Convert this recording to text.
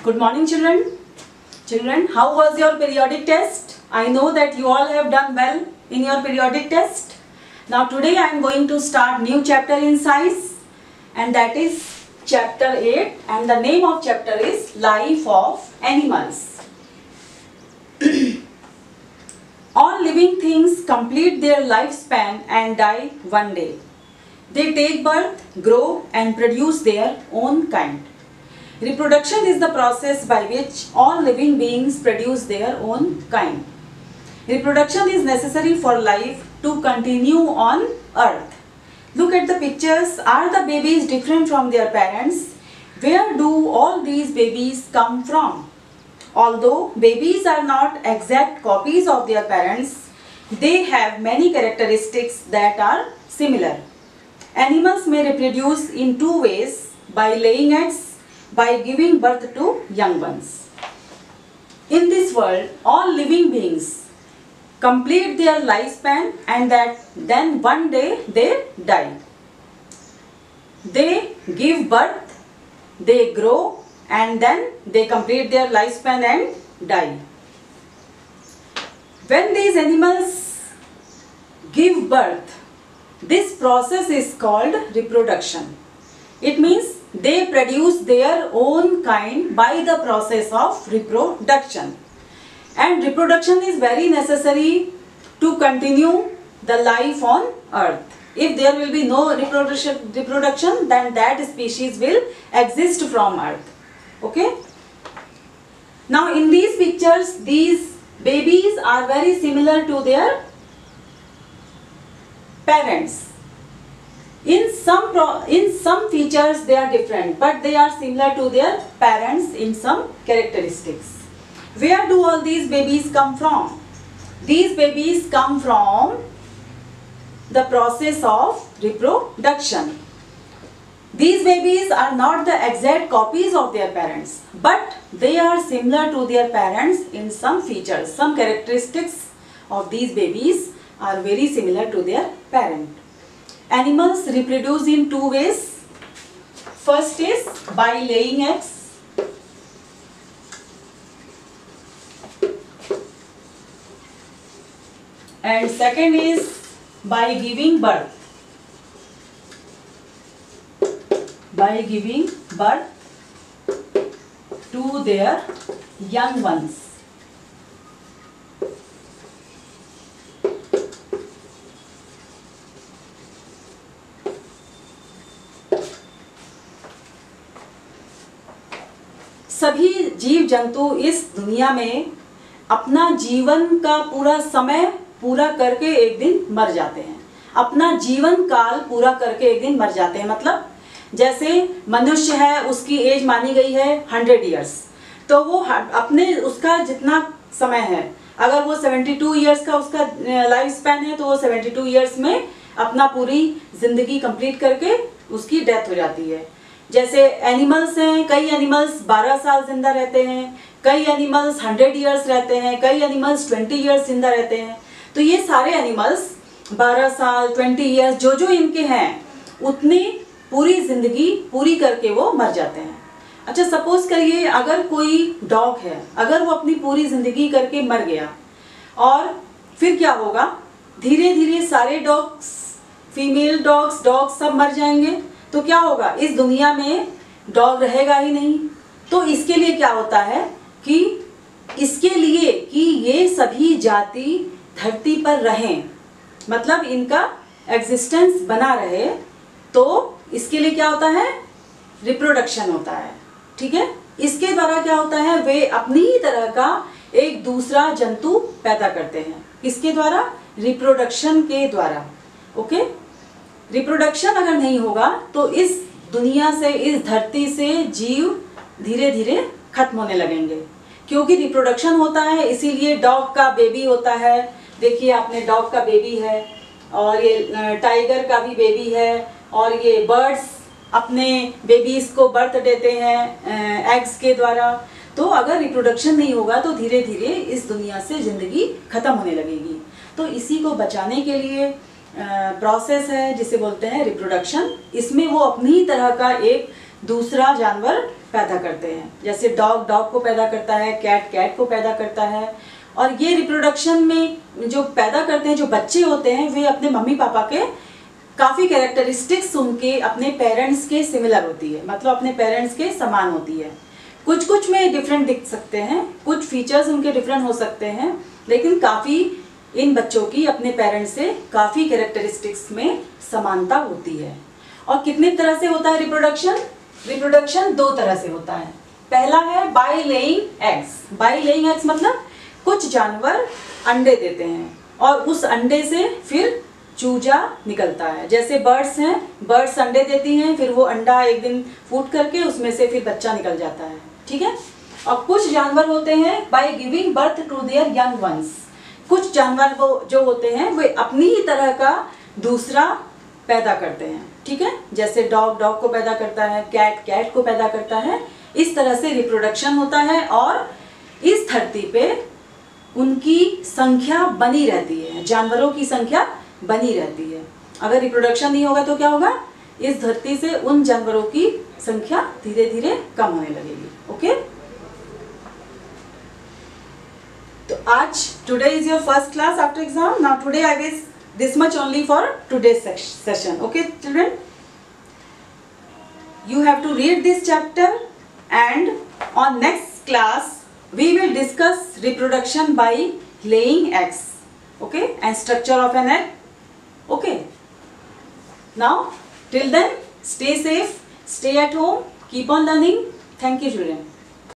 Good morning, children. Children, how was your periodic test? I know that you all have done well in your periodic test. Now today I am going to start new chapter in science, and that is chapter 8, and the name of chapter is Life of Animals. All living things complete their lifespan and die one day. They take birth, grow and produce their own kind. Reproduction is the process by which all living beings produce their own kind. Reproduction is necessary for life to continue on earth. Look at the pictures. Are the babies different from their parents? Where do all these babies come from? Although babies are not exact copies of their parents, they have many characteristics that are similar. Animals may reproduce in two ways: by laying eggs, by giving birth to young ones. In this world, all living beings complete their lifespan and then one day they die. They give birth, they grow, and then they complete their lifespan and die. When these animals give birth, this process is called reproduction. It means they produce their own kind by the process of reproduction. And reproduction is very necessary to continue the life on earth. If there will be no reproduction, then that species will exist from earth. Okay? Now in these pictures, these babies are very similar to their parents. In some features they are different, but they are similar to their parents in some characteristics. Where do all these babies come from? These babies come from the process of reproduction. These babies are not the exact copies of their parents, but they are similar to their parents in some features. Some characteristics of these babies are very similar to their parent. Animals reproduce in two ways. First is by laying eggs. And second is by giving birth. By giving birth to their young ones. सभी जीव जंतु इस दुनिया में अपना जीवन का पूरा समय पूरा करके एक दिन मर जाते हैं. अपना जीवन काल पूरा करके एक दिन मर जाते हैं. मतलब जैसे मनुष्य है, उसकी एज मानी गई है 100 इयर्स, तो वो अपने उसका जितना समय है, अगर वो 72 इयर्स का उसका लाइफ स्पैन है, तो वो 72 इयर्स में अपना पूरी जिंदगी कंप्लीट करके उसकी डेथ हो जाती है. जैसे एनिमल्स हैं, कई एनिमल्स 12 साल जिंदा रहते हैं, कई एनिमल्स 100 इयर्स रहते हैं, कई एनिमल्स 20 इयर्स जिंदा रहते हैं. तो ये सारे एनिमल्स 12 साल 20 इयर्स जो इनके हैं, उतनी पूरी जिंदगी पूरी करके वो मर जाते हैं. अच्छा, सपोज करिए अगर कोई डॉग है, अगर वो अपनी पूरी जिंदगी करके मर गया, और फिर क्या होगा? धीरे धीरे सारे डॉग्स, फीमेल डॉग्स सब मर जाएंगे. तो क्या होगा? इस दुनिया में डॉग रहेगा ही नहीं. तो इसके लिए क्या होता है कि इसके लिए कि ये सभी जाति धरती पर रहें, मतलब इनका एग्जिस्टेंस बना रहे, तो इसके लिए क्या होता है? रिप्रोडक्शन होता है. ठीक है? इसके द्वारा क्या होता है? वे अपनी तरह का एक दूसरा जंतु पैदा करते हैं. इसके द्वारा, रिप्रोडक्शन के द्वारा. ओके? रिप्रोडक्शन अगर नहीं होगा तो इस दुनिया से, इस धरती से जीव धीरे धीरे खत्म होने लगेंगे. क्योंकि रिप्रोडक्शन होता है, इसीलिए डॉग का बेबी होता है. देखिए आपने, डॉग का बेबी है, और ये टाइगर का भी बेबी है, और ये बर्ड्स अपने बेबीज को बर्थ देते हैं एग्स के द्वारा. तो अगर रिप्रोडक्शन नहीं होगा तो धीरे धीरे इस दुनिया से जिंदगी खत्म होने लगेगी. तो इसी को बचाने के लिए प्रोसेस है जिसे बोलते हैं रिप्रोडक्शन. इसमें वो अपनी तरह का एक दूसरा जानवर पैदा करते हैं। जैसे डॉग डॉग को पैदा करता है, कैट कैट को पैदा करता है। और ये रिप्रोडक्शन में जो पैदा करते हैं, जो बच्चे होते हैं, वे अपने मम्मी पापा के काफ़ी कैरेक्टरिस्टिक्स उनके अपने पेरेंट्स के सिमिलर होती है, मतलब अपने पेरेंट्स के समान होती है। कुछ कुछ में डिफरेंट दिख सकते हैं, कुछ फीचर्स उनके डिफरेंट हो सकते हैं, लेकिन काफ़ी इन बच्चों की अपने पेरेंट्स से काफ़ी कैरेक्टरिस्टिक्स में समानता होती है। और कितने तरह से होता है रिप्रोडक्शन? रिप्रोडक्शन 2 तरह से होता है। पहला है by laying eggs. By laying eggs मतलब कुछ जानवर अंडे देते हैं और उस अंडे से फिर चूजा निकलता है। जैसे बर्ड्स हैं, बर्ड्स अंडे देती हैं, फिर वो अंडा एक दिन फूट करके उसमें से फिर बच्चा निकल जाता है, ठीक है। और कुछ जानवर होते हैं by giving birth to their young ones. कुछ जानवर वो जो होते हैं वे अपनी ही तरह का दूसरा पैदा करते हैं, ठीक है। जैसे डॉग डॉग को पैदा करता है, कैट कैट को पैदा करता है। इस तरह से रिप्रोडक्शन होता है और इस धरती पे उनकी संख्या बनी रहती है, जानवरों की संख्या बनी रहती है। अगर रिप्रोडक्शन नहीं होगा तो क्या होगा? इस धरती से उन जानवरों की संख्या धीरे धीरे कम होने लगेगी। ओके, तो आज today is your first class after exam. Now today I will this much only for today's session. Okay children, you have to read this chapter, and on next class we will discuss reproduction by laying eggs, okay, and structure of an egg. Okay, now till then stay safe, stay at home, keep on learning. Thank you children.